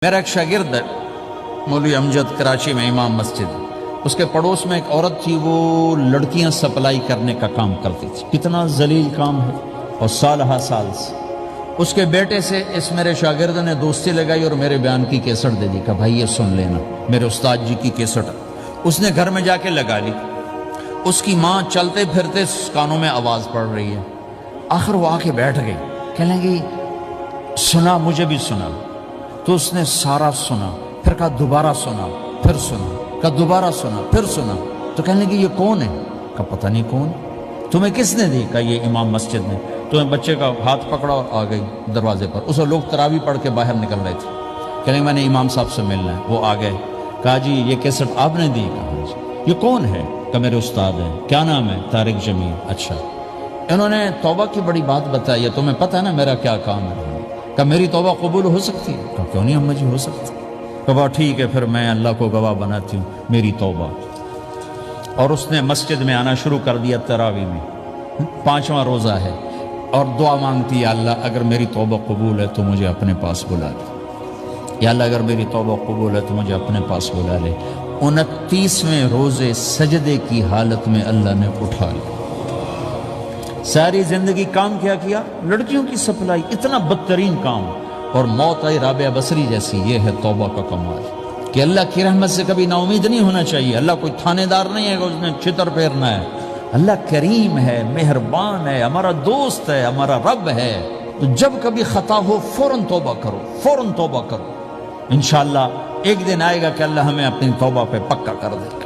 میرا ایک شاگرد ہے مولوی امجد، کراچی میں امام مسجد، اس کے پڑوس میں ایک عورت تھی، وہ لڑکیاں سپلائی کرنے کا کام کرتی تھی۔ کتنا ذلیل کام ہے، اور سالہ سال سے اس کے بیٹے سے اس میرے شاگرد نے دوستی لگائی اور میرے بیان کی کیسٹ دے دی کہ بھائی یہ سن لینا، میرے استاد جی کی کیسٹ۔ اس نے گھر میں جا کے لگا لی، اس کی ماں چلتے پھرتے کانوں میں آواز پڑ رہی ہے۔ آخر وہ آ کے بیٹھ گئی، کہنے لگی سنا، مجھے بھی سنا۔ تو اس نے سارا سنا، پھر کہا دوبارہ سنا، پھر سنا، کہا دوبارہ سنا، پھر سنا۔ تو کہنے لگی یہ کون ہے؟ کہا پتہ نہیں کون۔ تمہیں کس نے دی؟ کہا یہ امام مسجد نے۔ تو بچے کا ہاتھ پکڑا اور آ گئی دروازے پر۔ اس وقت لوگ تراویح پڑھ کے باہر نکل رہے تھے، کہنے میں نے امام صاحب سے ملنا ہے۔ وہ آ گئے، کہا جی یہ کیسٹ آپ نے دی؟ کہا جی۔ یہ کون ہے؟ کہ میرے استاد ہیں۔ کیا نام ہے؟ طارق جمیل۔ اچھا۔ انہوں نے توبہ کی بڑی بات بتائی ہے، تمہیں پتہ ہے نا میرا کیا کام ہے؟ کہ میری توبہ قبول ہو سکتی ہے؟ کہ کیوں نہیں اماں جی، ہو سکتی۔ کہ ٹھیک ہے، پھر میں اللہ کو گواہ بناتی ہوں، میری توبہ۔ اور اس نے مسجد میں آنا شروع کر دیا تراویح میں، 5واں روزہ ہے، اور دعا مانگتی ہے اللہ اگر میری توبہ قبول ہے تو مجھے اپنے پاس بلا لے، یا اللہ اگر میری توبہ قبول ہے تو مجھے اپنے پاس بلا لے۔ 29ویں روزے سجدے کی حالت میں اللہ نے اٹھا لیا۔ ساری زندگی کام کیا؟ لڑکیوں کی سپلائی، اتنا بدترین کام، اور موت آئی رابعہ بصری جیسی۔ یہ ہے توبہ کا کمال، کہ اللہ کی رحمت سے کبھی نا امید نہیں ہونا چاہیے۔ اللہ کوئی تھانے دار نہیں ہے کہ اس نے چھتر پھیرنا ہے۔ اللہ کریم ہے، مہربان ہے، ہمارا دوست ہے، ہمارا رب ہے۔ تو جب کبھی خطا ہو فوراً توبہ کرو، فوراً توبہ کرو۔ انشاءاللہ ایک دن آئے گا کہ اللہ ہمیں اپنی توبہ پہ پکا کر دے۔